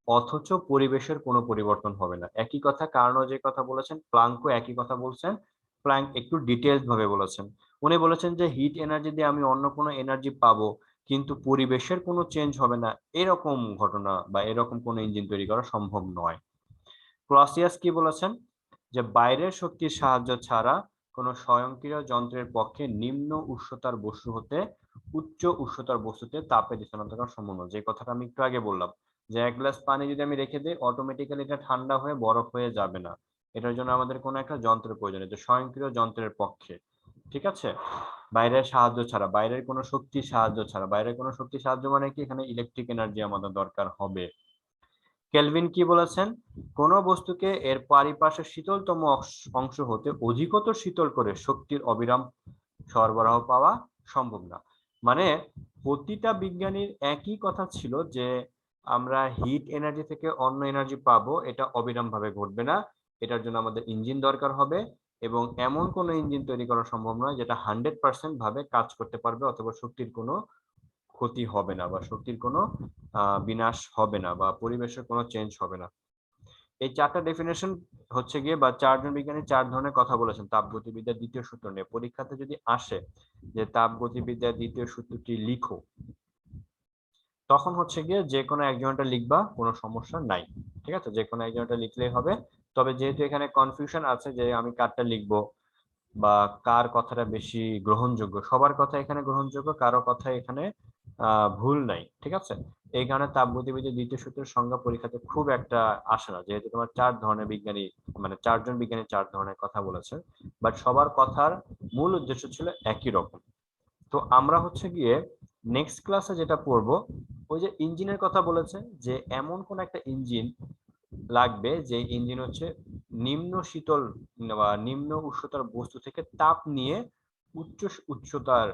অথচ পরিবেশের কোনো পরিবর্তন হবে না। একই কথা কার্নো যে কথা বলেছেন, প্লাঙ্কও একই কথা বলছেন। প্লাঙ্ক একটু ডিটেইলড ভাবে বলেছেন। উনি বলেছেন যে হিট এনার্জি দিয়ে আমি অন্য কোনো এনার্জি পাবো, কিন্তু পরিবেশের কোনো চেঞ্জ হবে না, এরকম ঘটনা বা এরকম কোনো ইঞ্জিন তৈরি করা সম্ভব নয়। ক্লসিয়াস কি বলেছেন, যে বাইরের শক্তির সাহায্য ছাড়া কোনো স্বয়ংক্রিয় যন্ত্রের পক্ষে নিম্ন উষ্ণতার বস্তু হতে উচ্চ উষ্ণতার বস্তুতে তাপের স্থানান্তর করা সম্ভব নয়। যে কথাটা আমি একটু আগে বললাম, যে এক গ্লাস পানি যদি আমি রেখে দিই, অটোমেটিক্যালি এটা ঠান্ডা হয়ে বরফ হয়ে যাবে না, এটার জন্য আমাদের কোনো একটা যন্ত্রের প্রয়োজন, এটা স্বয়ংক্রিয় যন্ত্রের পক্ষে। ঠিক আছে, বাইরের সাহায্য ছাড়া, বাইরের কোনো শক্তির সাহায্য ছাড়া। বাইরের কোনো শক্তির সাহায্য মানে কি, এখানে ইলেকট্রিক এনার্জি আমাদের দরকার হবে। কেলভিন কি বলেছেন, কোন বস্তুকে এর পারিপার্শ্বের শীতলতম অংশ হতে অধিকতর শীতল করে শক্তির অবিরাম সরবরাহ পাওয়া সম্ভব না। মানে প্রতিটা বিজ্ঞানীর একই কথা ছিল যে আমরা হিট এনার্জি থেকে অন্য এনার্জি পাবো, এটা অবিরাম ভাবে ঘটবে না, এটার জন্য আমাদের ইঞ্জিন দরকার হবে, এবং এমন কোন ইঞ্জিন তৈরি করা সম্ভব নয় যেটা 100% ভাবে কাজ করতে পারবে, অথবা শক্তির কোনো ক্ষতি হবে না, বা শক্তির কোনো বিনাশ হবে না, বা পরিবেশের কোনো চেঞ্জ হবে না। এই চারটা ডেফিনেশন হচ্ছে গিয়ে, বা চারজন বিজ্ঞানী চার ধরনের কথা বলেছেন তাপগতিবিদ্যার দ্বিতীয় সূত্র নিয়ে। পরীক্ষাতে যদি আসে যে তাপগতিবিদ্যার দ্বিতীয় সূত্রটি লিখো, তখন হচ্ছে গিয়ে যে কোনো একজনটা লিখবা, কোনো সমস্যা নাই। ঠিক আছে, যে কোনো একজনটা লিখলেই হবে। তবে যেহেতু এখানে কনফিউশন আছে যে আমি কারটা লিখবো বা কার কথাটা বেশি গ্রহণযোগ্য, সবার কথা এখানে গ্রহণযোগ্য, কারো কথা এখানে ভুল নাই। ঠিক আছে, এই কারণে তাপগতিবিদ্যার দ্বিতীয় সূত্রের সংজ্ঞা পরীক্ষাতে খুব একটা আসে না, যেহেতু তোমার চার ধরনের বিজ্ঞানী, মানে চারজন বিজ্ঞানী চার ধরনের কথা বলেছে, বাট সবার কথার মূল উদ্দেশ্য ছিল একই রকম। তো আমরা হচ্ছে গিয়ে নেক্সট ক্লাসে যেটা পড়বো, ওই যে ইঞ্জিনের কথা বলেছে, যে এমন কোন একটা ইঞ্জিন লাগবে যে ইঞ্জিন হচ্ছে নিম্ন শীতল বা নিম্ন উষ্ণতার বস্তু থেকে তাপ নিয়ে উচ্চ উচ্চতার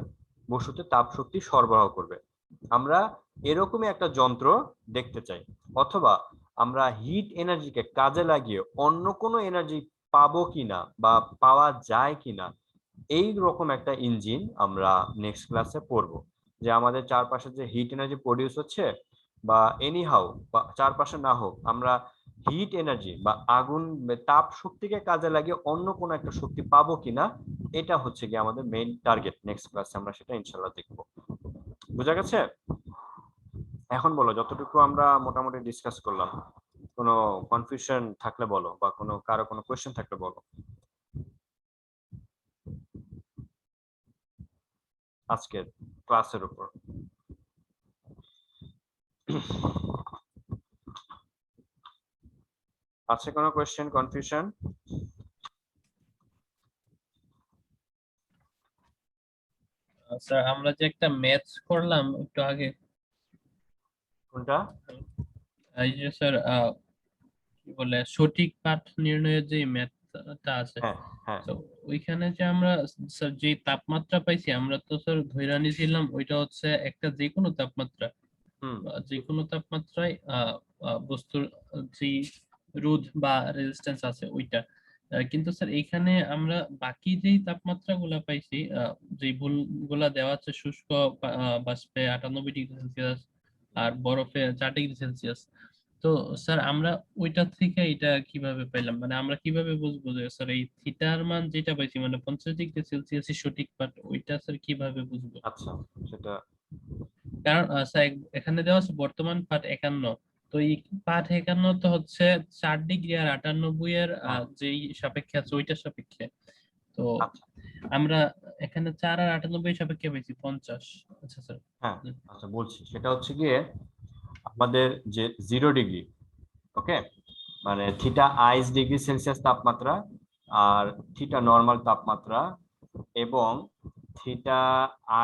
বস্তুতে তাপ শক্তি সরবরাহ করবে। আমরা এরকমই একটা যন্ত্র দেখতে চাই, অথবা আমরা হিট এনার্জিকে কাজে লাগিয়ে অন্য কোনো এনার্জি পাবো কিনা বা পাওয়া যায় কিনা, এই রকম একটা ইঞ্জিন আমরা নেক্সট ক্লাসে পড়বো। যে আমাদের চারপাশে যে হিট এনার্জি প্রডিউস হচ্ছে, বা এনি হাউ, বা চারপাশে না হোক, আমরা হিট এনার্জি বা আগুন তাপ শক্তিকে কাজে লাগিয়ে অন্য কোনো একটা শক্তি পাবো কিনা, এটা হচ্ছে কি আমাদের মেইন টার্গেট। নেক্সট ক্লাসে আমরা সেটা ইনশাআল্লাহ দেখবো। বুঝা গেছে? এখন বলো, যতটুকু আমরা মোটামুটি ডিসকাস করলাম, কোনো কনফিউশন থাকলে বলো, বা কারো কোনো কোয়েশ্চেন থাকলে বলো আজকের ক্লাসের উপর। আছে কোনো কোয়েশ্চেন, কনফিউশন? স্যার আমরা যে একটা ম্যাথস করলাম একটু আগে, কোনটা? এই যে স্যার কি বলে সঠিক পাঠ নির্ণয়ের যে ম্যাথটা আছে, হ্যাঁ হ্যাঁ তো ওইখানে যে আমরা স্যার যে তাপমাত্রা পাইছি, আমরা তো স্যার ধইরা নিয়েছিলাম ওইটা হচ্ছে একটা যে কোনো তাপমাত্রা, হুম যে কোনো তাপমাত্রায় বস্তুর যে রোধ বা রেজিস্ট্যান্স আছে ওইটা। কিন্তু স্যার এখানে আমরা বাকি যেই তাপমাত্রা গুলা পাইছি, যে ভুল গুলা দেওয়া আছে, শুষ্ক বাষ্পে 98°C আর বরফে 4°C। তো স্যার আমরা ওইটা থেকে এটা কিভাবে পেলাম, মানে আমরা কিভাবে বুঝবো যে স্যার এই থিটার মান যেটা পাইছি মানে 50°C সঠিক পাঠ, ওইটা স্যার কিভাবে বুঝবো? আচ্ছা, সেটা কারণ স্যার এখানে দেওয়া আছে বর্তমান পাঠ 51, তো এই পাঠ 51 তো হচ্ছে 4° আর 98 এর হ্যাঁ, যেই সাপেক্ষে আছে ওইটার সাপেক্ষে। তো আচ্ছা আমরা এখানে 4 আর 98 সাপেক্ষে পেয়েছি 50। আচ্ছা স্যার। হ্যাঁ, আচ্ছা বলছি, সেটা হচ্ছে গিয়ে আমাদের যে 0°, ওকে, মানে থিটা আইস ডিগ্রি সেলসিয়াস তাপমাত্রা, আর থিটা নর্মাল তাপমাত্রা, এবং থিটা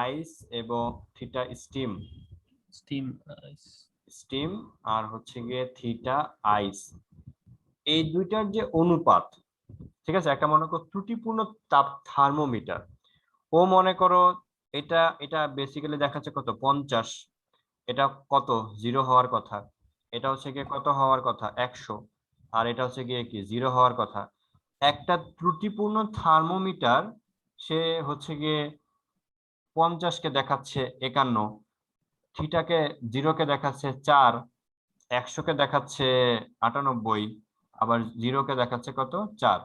আইস এবং থিটা স্টিম, স্টিম স্টিম আর হচ্ছে গিয়ে থিটা আইস, এই দুইটার যে অনুপাত, ঠিক আছে, একটা মনে করো ত্রুটিপূর্ণ তাপ থার্মোমিটার, ও মনে করো এটা এটা বেসিক্যালি দেখাচ্ছে কত 50, এটা কত 0 হওয়ার কথা, এটা হচ্ছে গিয়ে কত হওয়ার কথা 100, আর এটা হচ্ছে গিয়ে কি 0 হওয়ার কথা। একটা ত্রুটিপূর্ণ থার্মোমিটার সে হচ্ছে গিয়ে 50 কে দেখাচ্ছে 51, থিটাকে 0 কে দেখাচ্ছে 4, 100 কে দেখাচ্ছে 98, আবার 0 কে দেখাচ্ছে কত 4।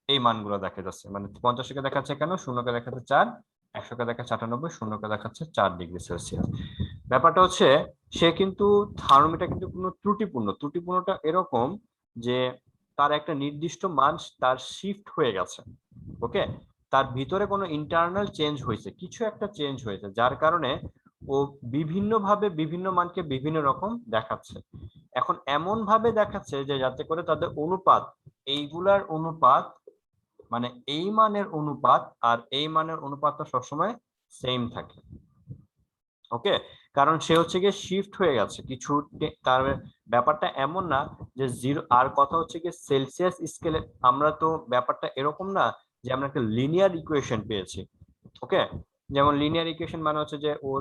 এই মানগুলো দেখা যাচ্ছে, মানে 50 কে দেখাচ্ছে কেন, 0 কে দেখাচ্ছে 4, 100 কে দেখাচ্ছে 98, 0 কে দেখাচ্ছে 4 ডিগ্রি সেলসিয়াস। ব্যাপারটা হচ্ছে সে কিন্তু থার্মোমিটার কিন্তু কোনো ত্রুটিপূর্ণটা এরকম যে তার একটা নির্দিষ্ট মান তার শিফট হয়ে গেছে। ওকে, তার ভিতরে কোনো ইন্টারনাল চেঞ্জ হয়েছে, কিছু একটা চেঞ্জ হয়েছে, যার কারণে ও বিভিন্নভাবে বিভিন্ন মানকে বিভিন্ন রকম দেখাচ্ছে। এখন এমন ভাবে দেখাচ্ছে যে যাতে করে তাদের অনুপাত, এইগুলার অনুপাত, মানে এই মানের অনুপাত আর এই মানের অনুপাতটা সবসময় সেম থাকে। ওকে, কারণ সে হচ্ছে গিয়ে শিফট হয়ে গেছে কিছু, তার ব্যাপারটা এমন না যে 0। আর কথা হচ্ছে গিয়ে সেলসিয়াস স্কেলে আমরা তো ব্যাপারটা এরকম না যে আমরা একটা লিনিয়ার ইকুয়েশন পেয়েছি। ওকে, যেমন লিনিয়ার ইকুয়েশন মানে হচ্ছে যে ও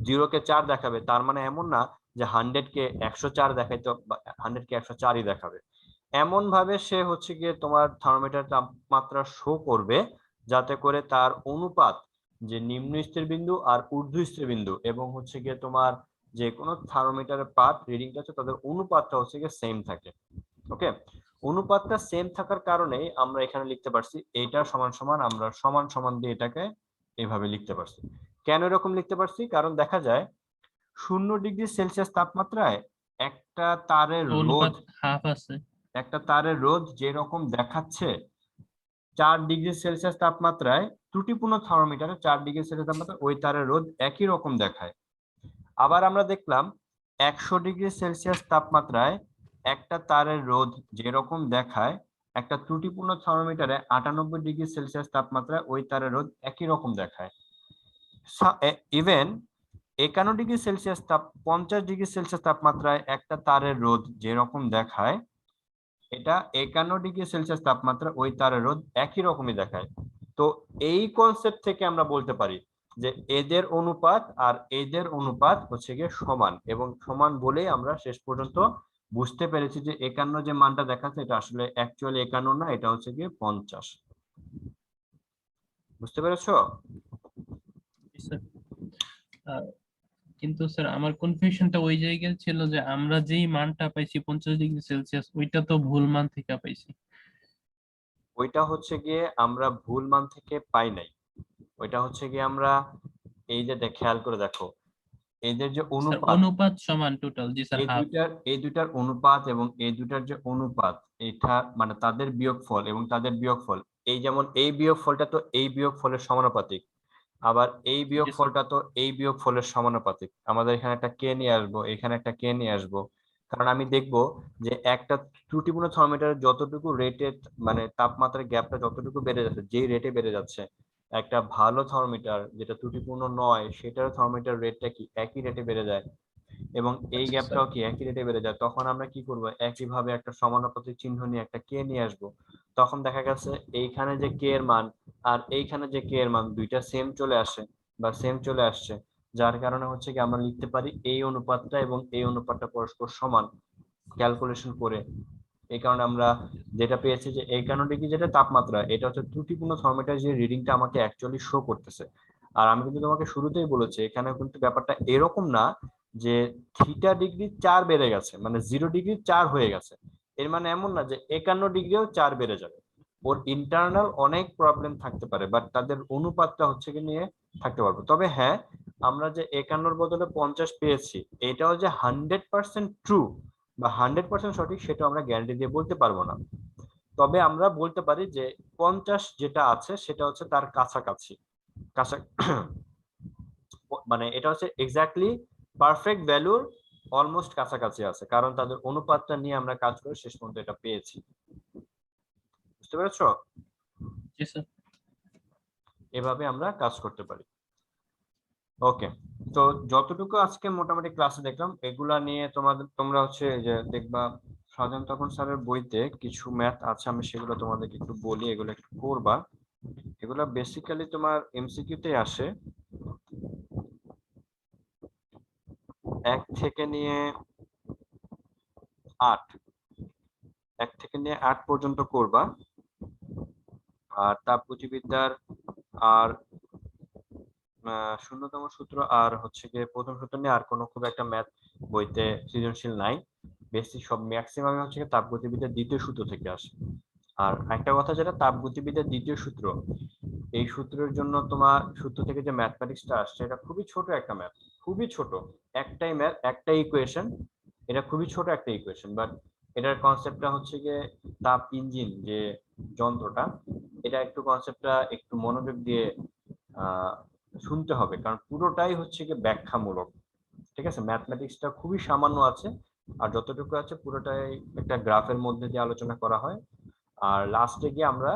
0 কে 4 দেখাবে, তার মানে এমন না যে 100 কে 104 দেখাইতো, 100 কে 104ই দেখাবে। এমন ভাবে সে হচ্ছে গিয়ে তোমার থার্মোমিটার তাপমাত্রা শো করবে যাতে করে তার অনুপাত, যে নিম্ন স্থিরবিন্দু আর ঊর্ধ্ব স্থিরবিন্দু এবং হচ্ছে গিয়ে তোমার যে কোনো থার্মোমিটারের পার্ট রিডিংটা আছে তাদের অনুপাতটা হচ্ছে গিয়ে সেম থাকে। ওকে, অনুপাতটা সেম থাকার কারণে আমরা এখানে লিখতে পারছি এইটা সমান সমান, আমরা সমান সমান দিয়ে এটাকে এইভাবে লিখতে পারছি। কেন এরকম লিখতে পারছি, কারণ দেখা যায় 0 ডিগ্রি সেলসিয়াস তাপমাত্রায় একটা তারের রোধ, হাফ আছে, একটা তারের রোধ যেরকম দেখাচ্ছে 4 ডিগ্রি সেলসিয়াস তাপমাত্রায়, ত্রুটিপূর্ণ থার্মোমিটারে 4 ডিগ্রি সেলসিয়াস তাপমাত্রায় ওই তারের রোধ একই রকম দেখায়। আবার আমরা দেখলাম 100 ডিগ্রি সেলসিয়াস তাপমাত্রায় একটা তারের রোধ যেরকম দেখায়, একটা ত্রুটিপূর্ণ থার্মোমিটারে 98 ডিগ্রি সেলসিয়াস তাপমাত্রায় ওই তারের রোধ একই রকম দেখায়। Even 51 degree Celsius 50 degree Celsius তাপমাত্রায় একটা তারের রোধ যেরকম দেখায়, এটা 51 ডিগ্রি সেলসিয়াস তাপমাত্রা ওই তারের রোধ একই রকমই দেখায়। তো এই কনসেপ্ট থেকে আমরা বলতে পারি যে এদের অনুপাত আর এদের অনুপাত হচ্ছে গিয়ে সমান, এবং সমান বলেই আমরা শেষ পর্যন্ত বুঝতে পেরেছি যে 51 যে মানটা দেখাচ্ছে এটা আসলে অ্যাকচুয়ালি 51 না, এটা হচ্ছে গিয়ে 50। বুঝতে পেরেছো? কিন্তু স্যার আমার কনফিউশনটা ওই জায়গায় ছিল যে আমরা যেই মানটা পাইছি 50 ডিগ্রি সেলসিয়াস, ওইটা তো ভুল মান থেকে পাইছি। ওইটা হচ্ছে গিয়ে আমরা ভুল মান থেকে পাই নাই, ওইটা হচ্ছে গিয়ে আমরা এই যে খেয়াল করে দেখো এদের যে স্যার অনুপাত, অনুপাত সমান টোটাল, জি স্যার, হাফ। এই দুইটার অনুপাত এবং এই দুইটার যে অনুপাত, এটা মানে তাদের বিয়োগফল এবং তাদের বিয়োগফল, এই যেমন এই বিয়োগফলটা তো এই বিয়োগফলের সমানুপাতিক, আবার এই বিয়োগফলটা তো এই বিয়োগফলের সমানুপাতিক। আমাদের এখানে একটা কে নিয়ে আসবো, এখানে একটা কে নিয়ে আসবো, কারণ আমি দেখবো যে একটা ত্রুটিপূর্ণ থার্মোমিটারের যতটুকু রেটে, মানে তাপমাত্রার গ্যাপটা যতটুকু বেড়ে যাচ্ছে, যেই রেটে বেড়ে যাচ্ছে, একটা ভালো থার্মোমিটার যেটা ত্রুটিপূর্ণ নয় সেটার থার্মোমিটার রেটটা কি একই রেটে বেড়ে যায়, এবং এই গ্যাপটাও কি একই রেটে বেড়ে যায়। তখন আমরা কি করব, একইভাবে একটা সমানুপাতিক চিহ্ন নিয়ে একটা কে নিয়ে আসবো। তখন দেখা গেছে এইখানে যে কে এর মান আর এইখানে যে কে এর মান দুইটা সেম চলে আসে বা সেম চলে আসছে, যার কারণে হচ্ছে কি আমরা লিখতে পারি এই অনুপাতটা এবং এই অনুপাতটা পরস্পর সমান ক্যালকুলেশন করে। এই কারণে আমরা যেটা পেয়েছি যে 51 ডিগ্রি যেটা তাপমাত্রা, এটা হচ্ছে ত্রুটিপূর্ণ থার্মোমিটার যে রিডিংটা আমাকে অ্যাকচুয়ালি শো করতেছে। আর আমি কিন্তু তোমাকে শুরুতেই বলেছি এখানে কিন্তু ব্যাপারটা এরকম না যে থিটা ডিগ্রি 4 বেড়ে গেছে, মানে 0 ডিগ্রি 4 হয়ে গেছে, এর মানে এমন না যে 51 ডিগ্রিও 4 বেড়ে যাবে। ওর ইন্টারনাল অনেক প্রবলেম থাকতে পারে, বাট তাদের অনুপাতটা হচ্ছে কি নিয়ে থাকতে পারবো। তবে হ্যাঁ, আমরা যে 51 বদলে 50 পেয়েছি, এটাও যে 100% ট্রু বা 100% সঠিক সেটা আমরা গ্যারান্টি দিয়ে বলতে পারবো না। তবে আমরা বলতে পারি যে 50 যেটা আছে সেটা হচ্ছে তার কাছাকাছি, মানে এটা হচ্ছে এক্স্যাক্টলি পারফেক্ট ভ্যালুর অলমোস্ট কাছাকাছি আছে, কারণ তাদের অনুপাতটা নিয়ে আমরা কাজ করে শেষ পর্যন্ত এটা পেয়েছি। বুঝতে পেরেছো? জি স্যার। এভাবে আমরা কাজ করতে পারি। ওকে, তো যতটুকু আজকে মোটামুটি ক্লাসে দেখলাম এগুলা নিয়ে তোমরা হচ্ছে যে দেখবা সাধারণ তপন স্যারের বইতে কিছু ম্যাথ আছে, আমি সেগুলো তোমাদেরকে একটু বলি, এগুলো একটু করবা। এগুলা বেসিক্যালি তোমার এমসিকিউ তে আসে, 1 থেকে নিয়ে 8, 1 থেকে নিয়ে 8 পর্যন্ত করবা। আর তাপগতিবিদ্যার আর শূন্যতম সূত্র আর হচ্ছে গিয়ে প্রথম সূত্র নিয়ে আর কোনো খুব একটা ম্যাথ বইতে সৃজনশীল নাই। বেসিক সব ম্যাক্সিমাম হচ্ছে গিয়ে তাপগতিবিদ্যার দ্বিতীয় সূত্র থেকে আসে। আর একটা কথা, যেটা তাপগতিবিদ্যার দ্বিতীয় সূত্র, এই সূত্রের জন্য তোমার সূত্র থেকে যে ম্যাথমেটিক্সটা আসছে এটা খুবই ছোট একটা ম্যাথ, খুবই ছোট, একটাই ম্যাথ, একটাই ইকুয়েশন। এটা খুবই ছোট একটা ইকুয়েশন, বাট এটার কনসেপ্টটা হচ্ছে গিয়ে তাপ ইঞ্জিন যে যন্ত্রটা, এটা একটু কনসেপ্টটা একটু মনোযোগ দিয়ে শুনতে হবে, কারণ পুরোটাই হচ্ছে গিয়ে ব্যাখ্যামূলক। ঠিক আছে, ম্যাথমেটিক্সটা খুবই সামান্য আছে, আর যতটুকু আছে পুরোটাই একটা গ্রাফের মধ্যে দিয়ে আলোচনা করা হয়। আর লাস্টে গিয়ে আমরা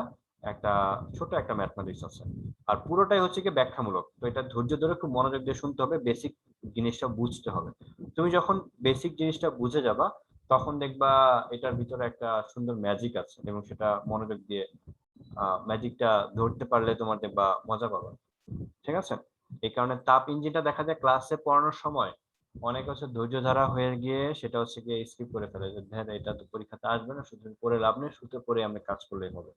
একটা ছোট একটা ম্যাথমেটিক্স আছে, আর পুরোটাই হচ্ছে কি ব্যাখ্যামূলক। তো এটা ধৈর্য ধরে খুব মনোযোগ দিয়ে শুনতে হবে, বেসিক জিনিসটা বুঝতে হবে। তুমি যখন বেসিক জিনিসটা বুঝে যাবা তখন দেখবা এটার ভিতরে একটা সুন্দর ম্যাজিক আছে, এবং সেটা মনোযোগ দিয়ে ম্যাজিকটা ধরতে পারলে তোমার দেখবা মজা পাবা। ঠিক আছে, এই কারণে তাপ ইঞ্জিনটা দেখা যায় ক্লাসে পড়ানোর সময় অনেক হচ্ছে ধৈর্য ধরা হয়ে গিয়ে সেটা হচ্ছে গিয়ে স্কিপ করে ফেলে, যে হ্যাঁ এটা তো পরীক্ষাতে আসবে না, সূত্র পড়ে লাভ নেই, সূত্র পড়ে আমরা কাজ করলেই হবে।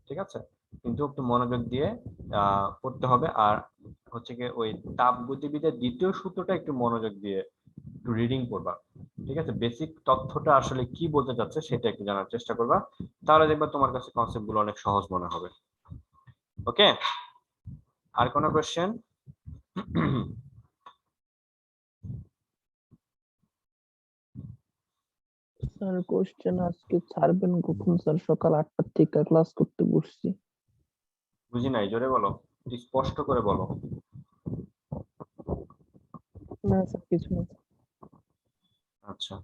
ঠিক আছে, কিন্তু একটু মনোযোগ দিয়ে পড়তে হবে। আর হচ্ছে গিয়ে ওই তাপ গতিবিদ্যার দ্বিতীয় সূত্রটা একটু মনোযোগ দিয়ে একটু রিডিং করবা। ঠিক আছে, বেসিক তথ্যটা আসলে কি বলতে চাচ্ছে সেটা একটু জানার চেষ্টা করবা, তাহলে দেখবা তোমার কাছে কনসেপ্ট গুলো অনেক সহজ মনে হবে। ওকে, আর কোনো কোয়েশ্চেন? স্যার কোশ্চেন আজকে ছাড়বেন কখন স্যার? সকাল 8টা থেকে ক্লাস করতে বসছি। বুঝি নাই, জোরে বলো, স্পষ্ট করে বলো। না স্যার কিছু না। আচ্ছা,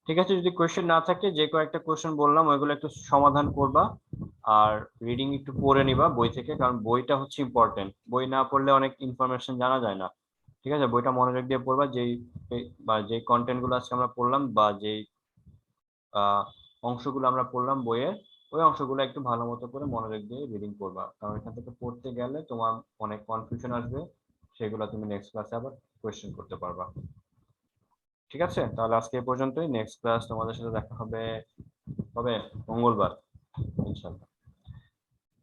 ঠিক আছে, যদি কোয়েশ্চেন না থাকে, যে কয়েকটা কোয়েশ্চেন বললাম ওইগুলো একটু সমাধান করবা, আর রিডিং একটু পড়ে নিবা বই থেকে, কারণ বইটা হচ্ছে ইম্পর্টেন্ট। বই না পড়লে অনেক ইনফরমেশন জানা যায় না। ঠিক আছে, বইটা মনোযোগ দিয়ে পড়বা, বা যেই কন্টেন্ট গুলো আজকে আমরা পড়লাম, বা যেই অংশগুলো আমরা পড়লাম বইয়ের, ওই অংশগুলো একটু ভালো মতো করে মনোযোগ দিয়ে রিডিং করবা, কারণ এখান থেকে পড়তে গেলে তোমার অনেক কনফিউশন আসবে, সেগুলো তুমি নেক্সট ক্লাসে আবার কোয়েশ্চেন করতে পারবা। ঠিক আছে, তাহলে আজকে এই পর্যন্তই। নেক্সট ক্লাস তোমাদের সাথে দেখা হবে কবে? মঙ্গলবার ইনশাআল্লাহ।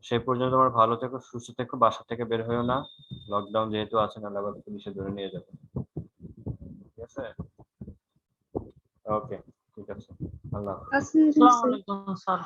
সেই পর্যন্ত তোমার ভালো থেকো, সুস্থ থেকো, বাসা থেকে বের হয়েও না, লকডাউন যেহেতু আছে, নাহলে আবার পুলিশে ধরে নিয়ে যাবে। ঠিক আছে, ওকে, ঠিক আছে, আল্লাহ হাফেজ। আসসালামু আলাইকুম স্যার।